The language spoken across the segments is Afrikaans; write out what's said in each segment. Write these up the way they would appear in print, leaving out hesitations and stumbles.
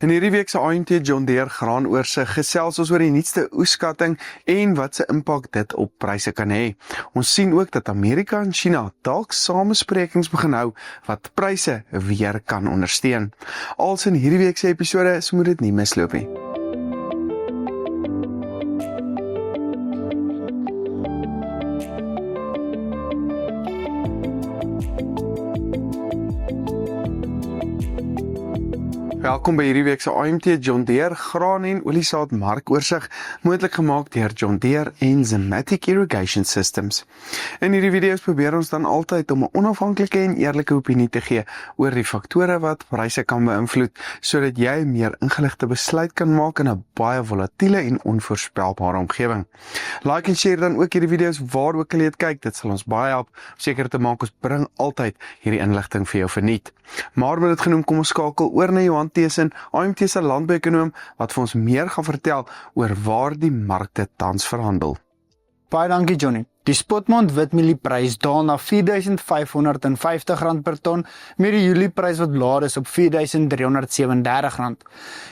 In hierdie week se AMT John Deere graanoorsig gesels ons oor die nuutste oesskatting en wat se impak dit op pryse kan hê. Ons sien ook dat Amerika en China dalk samesprekings begin hou wat pryse weer kan ondersteun. Als in hierdie week se episode, so moet dit nie misloop nie. Welkom by hierdie week se AMT John Deere graan en oliesaad markoorsig, moontlik gemaak deur John Deere en Zematic Irrigation Systems. In hierdie video's probeer ons dan altyd om 'n onafhanklike en eerlike opinie te gee oor die faktore wat pryse kan beïnvloed, sodat jy 'n meer ingeligte besluit kan maak in 'n baie volatiele en onvoorspelbare omgewing. Like en share dan ook hierdie video's waar ook al jy dit kyk, dit sal ons baie help om seker te maak ons bring altyd hierdie inligting vir jou verniet. Maar met dit genoem, kom ons skakel oor na Johan Thesen, AMT se landbouekonoom, wat vir ons meer gaan vertel oor waar die markte tans verhandel. Baie dankie Johnny. Die spotmaand witmielie-prys daal na R4.550 per ton, met die Julie-prys wat laer is op R4.337.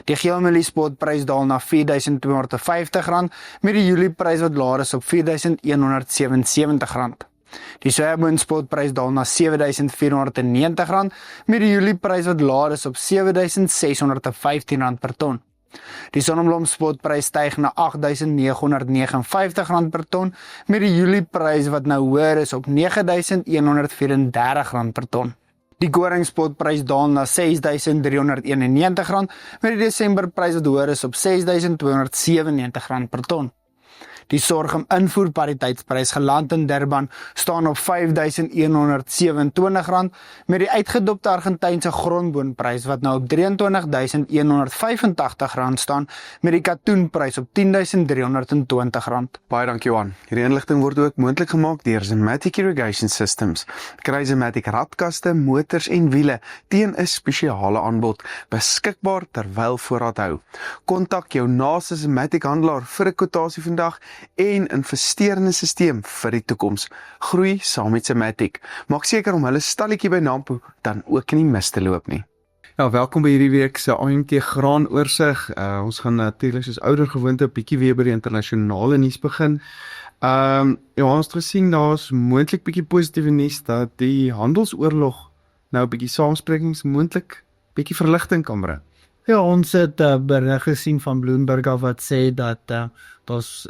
Die geelmielie spotprys daal na R4.250, met die Julie-prys wat laer is op R4.177. Die sojaboon spotprys daal na R7.490, met die Julie-prys wat laer is op R7.615 per ton. Die sonneblom spotprys styg na R8.959 per ton, met die Julie-prys wat nou hoër is op R9.134 per ton. Die koring spotprys daal na R6.391, met die Desemberprys wat hoër is op R6.297 per ton. Die sorghum invoerpariteitsprys geland in Durban staan op R5.127, met die uitgedopte Argentynse grondboonprys wat nou op R23.185 staan, met die katoenprys op R10.320. Baie dankie Johan. Hierdie inligting word ook moontlik gemaak deur Zematic Irrigation Systems. Kry Zematic radkaste, motors en wiele teen 'n spesiale aanbod, beskikbaar terwyl voorraad hou. Kontak jou naaste Zematic handelaar vir 'n kwotasie vandag en investeer in 'n stelsel vir die toekoms. Groei saam met Zematic. Maak seker om hulle stalletjie by Nampo dan ook nie mis te loop nie. Ja, welkom by hierdie week se AMT graanoorsig. Ons gaan natuurlik soos ouer gewoonte 'n bietjie weer by die internasionale nuus begin. Ja, ons het gesien daar's moontlik bietjie positiewe nuus dat die handelsoorlog nou 'n bietjie saamsprekings moontlik bietjie verligting kan bring. Ja, ons het berig gesien van Bloomberg af wat sê dat daar's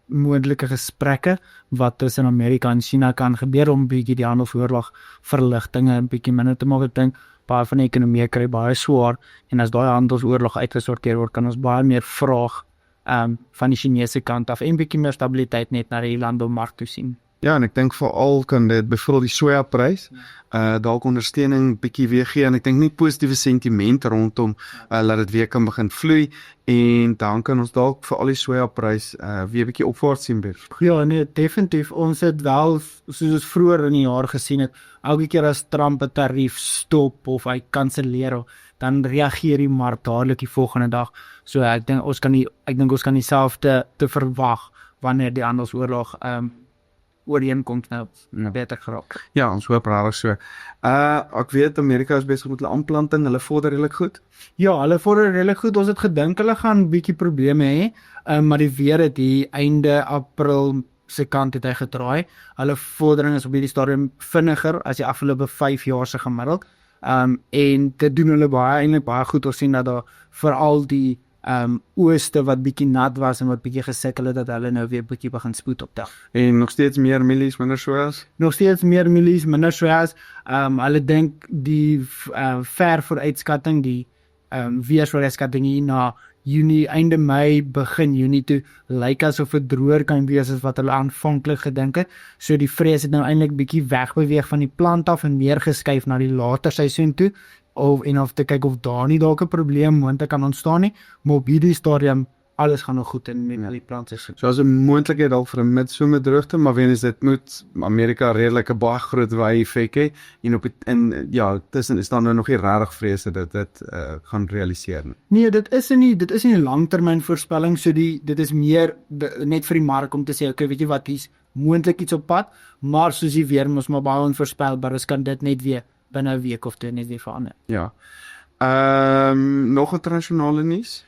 moontlike gesprekke wat tussen Amerika en China kan gebeur om bietjie die handelsoorlog verligtinge 'n bietjie minder te maak. Ek dink baie van die ekonomie kry baie swaar en as daai handelsoorlog uitgesorteer word, kan ons baie meer vraag van die Chinese kant af en bietjie meer stabiliteit net na die landboumark toe sien. Ja, en ek dink veral kan dit byvoorbeeld die sojaprys dalk ondersteuning bietjie weer gee, en ek dink nie positiewe sentiment rondom laat dit weer kan begin vloei, en dan kan ons dalk vir al die sojaprys weer bietjie opwaarts sien weer. Ja, nee, definitief. Ons het wel, soos ons vroeër in die jaar gesien het, elke keer as Trump 'n tarief stop of hy kanselleer, dan reageer die mark dadelik die volgende dag. So ek dink ons kan dieselfde te verwag wanneer die handelsoorlog ooreenkoms nou beter geraak. Ja, ons hoop regtig so. Ek weet Amerika is besig met hulle aanplanting, hulle vorder redelik goed. Ja, hulle vorder redelik goed. Ons het gedink hulle gaan bietjie probleme hê, maar die weer het die einde April se kant het hy gedraai. Hulle vordering is op hierdie stadium vinniger as die afgelope 5 jaar se gemiddeld. En dit doen hulle eintlik baie goed. Ons sien dat daar veral die ooste wat bietjie nat was en wat bietjie gesukkel het, dat hulle nou weer bietjie begin spoed optel. En nog steeds meer mielies, minder sojas? Nog steeds meer mielies, minder sojas. Hulle dink die ver vooruitskatting, die weervooruitskatting hier na Junie, einde Mei, begin Junie toe, lyk asof dit droër kan wees as wat hulle aanvanklik gedink het. So die vrees het nou eintlik bietjie wegbeweeg van die plant af en meer geskuif na die later seisoen toe, of te kyk of daar nie dalk 'n probleem moontlik kan ontstaan nie, maar op hierdie stadium alles gaan nog goed in met die plantseisoen. So as 'n moontlikheid dalk vir 'n midsomer-droogte, maar weens dit moet Amerika redelik 'n baie groot waai-effek hê, en ja, tussen is dan nou nog nie regtig vrese dat dit gaan realiseer nie. Nee, dit is nie 'n langtermyn voorspelling, so dit is meer net vir die mark om te sê, okay, weet jy wat, hier's moontlik iets op pad, maar soos jy weer, ons maar baie onvoorspelbaar is, kan dit net weer binne 'n week of twee net weer verander. Ja. Nog internasionale nuus?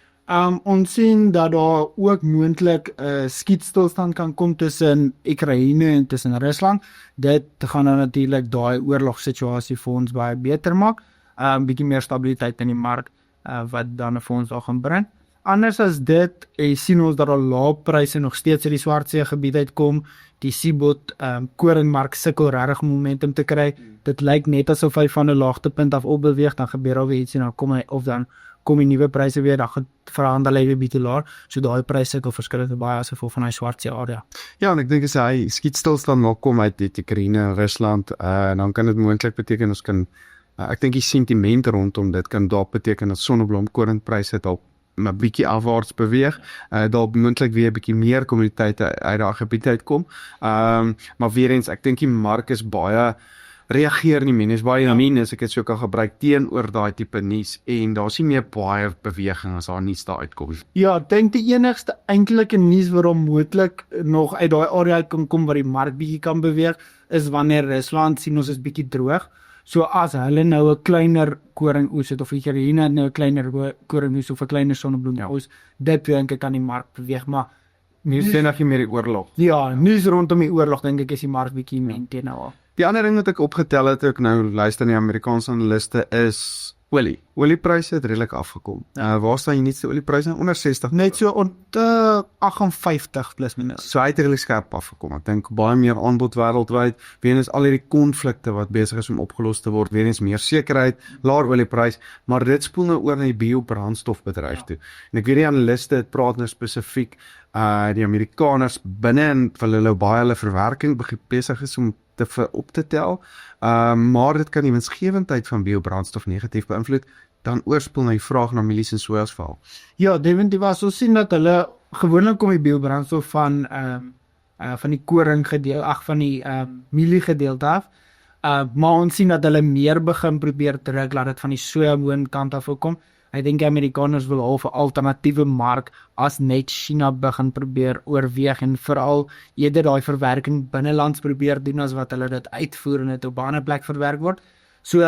Ons sien dat daar ook moontlik 'n skietstilstand kan kom tussen Oekraïne en tussen Rusland. Dit gaan dan natuurlik daai oorlogssituasie vir ons baie beter maak. Bietjie meer stabiliteit in die mark wat dan vir ons daar gaan bring. Anders as dit, sien ons dat daar lae pryse nog steeds uit die Swartsee gebied uitkom. Die Seabot koringmark sukkel regtig om momentum te kry. Dit lyk net asof hy van 'n laagtepunt af opbeweeg, dan gebeur daar weer iets en dan kom die nuwe pryse weer, dan verhandel hy weer bietjie laer. So daai pryse sukkel verskillend baie as gevolg van hy Swartsee area. Ja, en ek dink as hy skietstilstand nog kom uit die Oekraïne en Rusland, dan kan dit moontlik beteken ons kan ek dink die sentiment rondom dit kan dalk beteken dat sonneblomkoringpryse dalk 'n bietjie afwaarts beweeg, dalk moontlik weer 'n bietjie meer kommoditeite uit daai gebied uitkom. Maar weer eens, ek dink die mark is baie reageer nie mense, baie amin as ek dit so kan gebruik teenoor daai tipe nuus en daar's nie meer baie beweging as daar nuus daar uitkom. Ja, ek dink die enigste eintlike nuus waarom moontlik nog uit daai area kan kom waar die mark bietjie kan beweeg, is wanneer Rusland sien ons is bietjie droog. So as hulle nou 'n kleiner koringoes het of Oekraïne nou 'n kleiner koringoes of 'n kleiner sonnebloemoes, dit dink ek kan die mark beweeg, maar Nuus sê nog nie meer die oorlog. ja, nuus rondom die oorlog dink ek is die mark bietjie mente nou al. Die ander ding wat ek opgetel het, ek nou luister na die Amerikaanse analiste, is olie. Oliepryse het redelik afgekom. Waar staan jy nuutste oliepryse? Onder 60. Net so ont 58 plus minus. So hy het redelik skerp afgekom. Ek dink baie meer aanbod wêreldwyd, weens al hierdie konflikte wat besig is om opgelos te word, weens meer sekerheid, laer olieprys, maar dit spoel nou oor na die biobrandstofbedryf toe. En ek weet die analiste het praat nou spesifiek die Amerikaners binne en hulle nou baie hulle verwerking besig is om op te tel, maar dit kan die winsgewendheid van biobrandstof negatief beïnvloed, dan oorspoel na die vraag na mielies en sojas val. Ja, definitief was ons sien dat hulle gewoonlik kom die biobrandstof van die koring gedeelte, van die mielie gedeelte af. Maar ons sien dat hulle meer begin probeer druk laat dit van die sojaboon kant af kom. Ek dink die Amerikaners wil al 'n alternatiewe mark as net China begin probeer oorweeg en veral eerder daai verwerking binnelands probeer doen as wat hulle dit uitvoer en dit op 'n ander plek verwerk word. So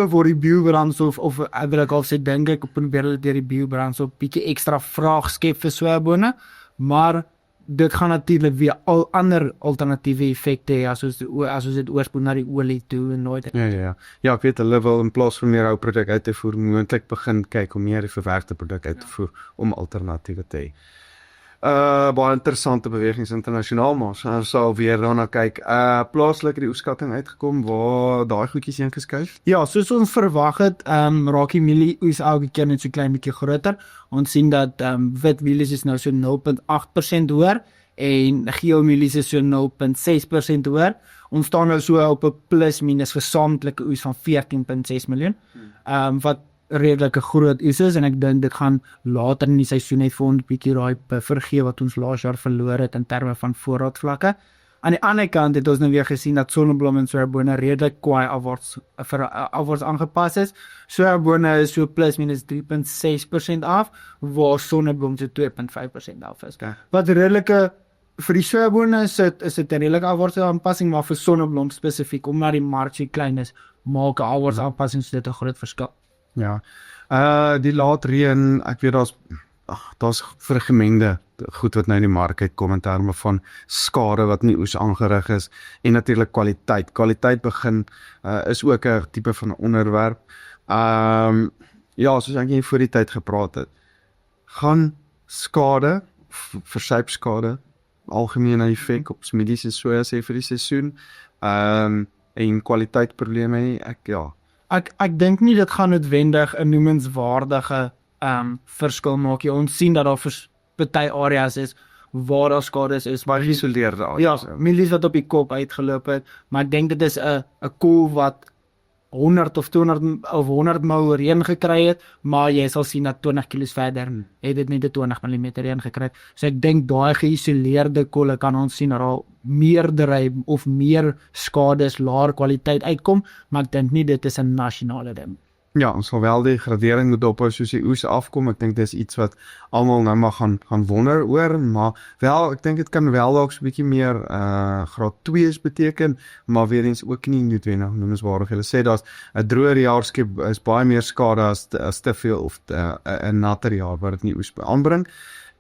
word die biobrandstof of wil ek al sê dink ek probeer hulle deur die biobrandstof bietjie ekstra vraag skep vir sojabone, maar dit gaan natuurlik weer al ander alternatiewe effekte hê as ons dit oorspoel na die olie toe en nooit. Ja, ek weet hulle wil in plaas van meer ou produk uit te voer, moontlik begin kyk om meer die verwerkte produk uit te voer om alternatiewe te hê. Baie interessante bewegings internasionaal, maar ons sal weer daarna kyk. Plaaslik het die oeskatting uitgekom waar daai goedjies heen geskuif. Ja, soos ons verwag het, raak die mielie oes elke keer net so klein bietjie groter. Ons sien dat wit mielies is nou so 0.8% hoër en geel mielies is so 0.6% hoër. Ons staan nou so op 'n plus minus gesamentlike oes van 14.6 miljoen. Wat redelike groot oes is en ek dink dit gaan later in die seisoen net vir ons bietjie daai buffer gee wat ons laas jaar verloor het in terme van voorraadvlakke. Aan die ander kant het ons nou weer gesien dat sonneblom en sojabone redelik kwaai afwaarts aangepas is. Sojabone is so plus minus 3.6% af, waar sonneblom so 2.5% af is. Okay. Wat redelike vir die sojabone is dit 'n redelike afwaartse aanpassing, maar vir sonneblom spesifiek omdat die mark so klein is, maak 'n afwaartse aanpassing so dit 'n groot verskil. Ja. Die laat reën, ek weet daar's vergemengde goed wat nou in die mark uitkom in terme van skade wat nie oes aangerig is en natuurlik kwaliteit. Kwaliteit begin is ook 'n tipe van 'n onderwerp. Ja, soos ek hier voor die tyd gepraat het, gaan skade, versuipskade, algemene effek op mielies en soja sê vir die seisoen, en kwaliteitprobleme, Ek dink nie dit gaan noodwendig 'n noemenswaardige verskil maak. Ons sien dat daar party areas is waar daar skades is, maar geïsoleerde areas. Ja, mielies wat op die kop uitgeloop het, maar ek dink dit is 'n kolf wat 100 of 200 of 100 mil reën gekry het, maar jy sal sien dat 20 kilos verder het dit net 20 mm reën gekry. So ek dink daai geïsoleerde kolle kan ons sien dat al meerdery of meer skades, laer kwaliteit uitkom, maar ek dink nie dit is 'n nasionale ding. Ja, ons sal wel die gradering moet ophou soos die oes afkom. Ek dink dis iets wat almal nou maar gaan wonder oor, maar wel, ek dink dit kan wel dalk so 'n bietjie meer graad 2's beteken, maar weer eens ook nie noodwendig noemenswaardig. Hulle sê daar's 'n droër jaar is baie meer skade as te veel of 'n natter jaar wat dit nie oes aanbring.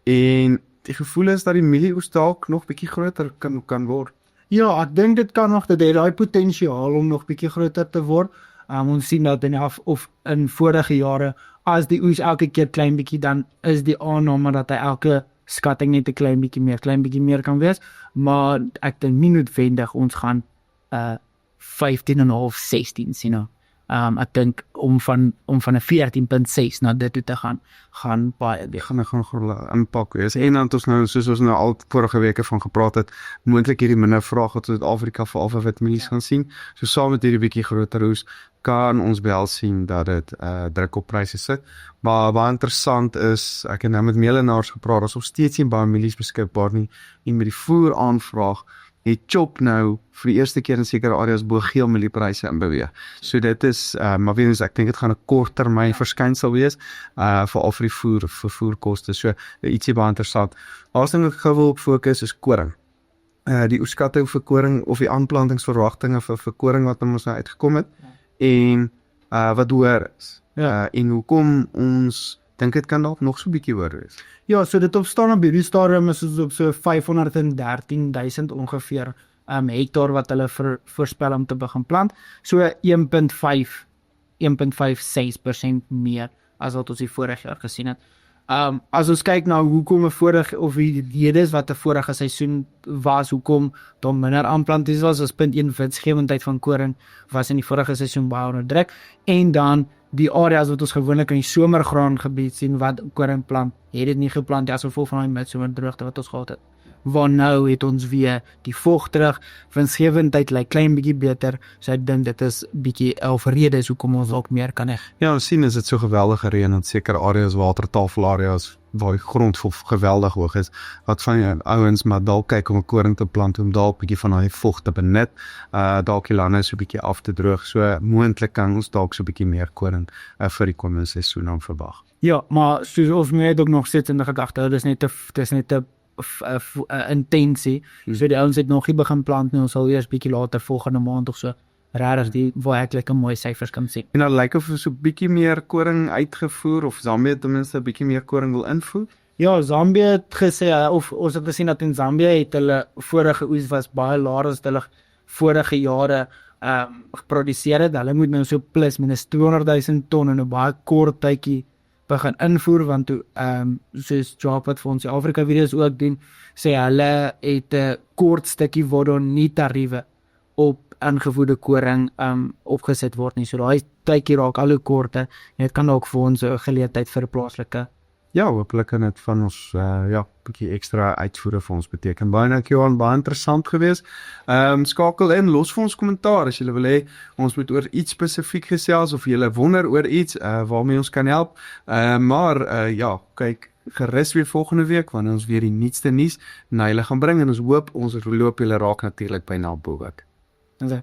En die gevoel is dat die mielieoes dalk nog bietjie groter kan word. Ja, ek dink dit kan nog, dit het daai potensiaal om nog bietjie groter te word. Ons sien dat in vorige jare, as die oes elke keer klein bietjie, dan is die aanname dat hy elke skatting net 'n klein bietjie meer kan wees, maar ek dink nie noodwendig ons gaan 15,5, 16 sien nou. Ek dink om van 'n 14.6 na dit toe te gaan baie Dit gaan 'n groot impak wees. En dan het ons nou, soos ons nou al vorige weke van gepraat het, moontlik hierdie minder vraag wat Suid-Afrika vir alfa wit mielies gaan sien. So saam met hierdie bietjie groter oes kan ons wel sien dat dit druk op pryse sit. Maar baie interessant is, ek het nou met meelenaars gepraat, daar is nog steeds nie baie mielies beskikbaar nie, en met die voer aanvraag het Chop nou vir die eerste keer in sekere areas bo geel mieliepryse inbeweeg. So dit is, maar weer eens, ek dink dit gaan 'n korttermyn verskynsel wees, veral vir die vervoerkoste. So ietsie baie interessant. Laaste ding wat ek gou wil op fokus is koring. Die oeskatting vir koring of die aanplantingsverwagtinge vir koring wat ons nou uitgekom het, en wat hoër is. En hoekom ons dink dit kan dalk nog so 'n bietjie hoër wees. Ja, so dit opstaan op hierdie stadium is ons op so 513,000 ongeveer hektaar wat hulle voorspel om te begin plant. So 1.56% meer as wat ons die vorige jaar gesien het. As ons kyk na hoekom die redes wat 'n vorige seisoen was, hoekom daar minder aanplantings was, as punt 1 winsgewendheid van koring was in die vorige seisoen baie onder druk, en dan die areas wat ons gewoonlik in die somergraangebied sien wat koring plant, het dit nie geplant as gevolg van die midsomerdroogte wat ons gehad het. Waar nou het ons weer die vog terug, winsgewendheid lyk klein bietjie beter, so ek dink dit is bietjie redes hoekom ons ook meer kan hê. Ja, ons sien is dit so geweldige reën in sekere areas, watertafelareas waar die grond geweldig hoog is, wat van die ouens maar dalk kyk om 'n koring te plant, om dalk bietjie van daai vog te benut, dalk die lande so bietjie af te droog, so moontlik kan ons dalk so bietjie meer koring vir die komende seisoen aan verwag. Ja, maar soos ons het ook nog steeds in die gedagte, dis net 'n intensie, so die ouens het nog nie begin plant nie, ons sal eers bietjie later volgende maand of so regtig die werklike mooi syfers kan sien. En dan lyk of so 'n bietjie meer koring uitgevoer, of Zambië ten minste 'n bietjie meer koring wil invoer. Ja, Zambië het gesê, of ons het gesien dat in Zambië het hulle vorige oes was baie laer as hulle vorige jare geproduseer het. Hulle moet nou so plus minus 200,000 ton in 'n baie kort tydjie begin invoer, want toe, soos Job wat vir ons die Afrika video's ook doen, sê hulle het 'n kort stukkie waar daar nie tariewe op ingevoerde koring opgeset word nie. So daai tydjie raak al hoe korter, en dit kan ook vir ons 'n geleentheid vir 'n plaaslike. Ja, hopelik kan dit van ons bietjie ekstra uitvoere vir ons beteken. Baie dankie Johan, baie interessant geweest. Skakel in, los vir ons kommentaar as julle wil hê ons moet oor iets spesifiek gesels, of julle wonder oor iets waarmee ons kan help. Maar kyk gerus weer volgende week wanneer ons weer die nuutste nuus na julle gaan bring, en ons hoop ons loop julle raak natuurlik by Nalbo ook.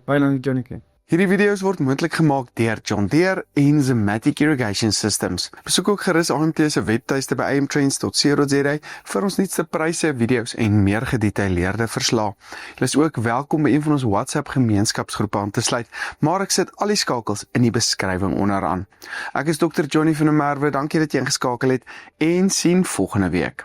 Baie dankie Johnny. Hierdie video's word moontlik gemaak deur John Deere en Zematic Irrigation Systems. Besoek ook gerus AMT se webtuiste by amtrends.co.za vir ons nuutste pryse, video's en meer gedetailleerde verslae. Julle is ook welkom by een van ons WhatsApp gemeenskapsgroepe aan te sluit, maar ek sit al die skakels in die beskrywing onderaan. Ek is Dr. Johnny van der Merwe, dankie dat jy ingeskakel het en sien volgende week.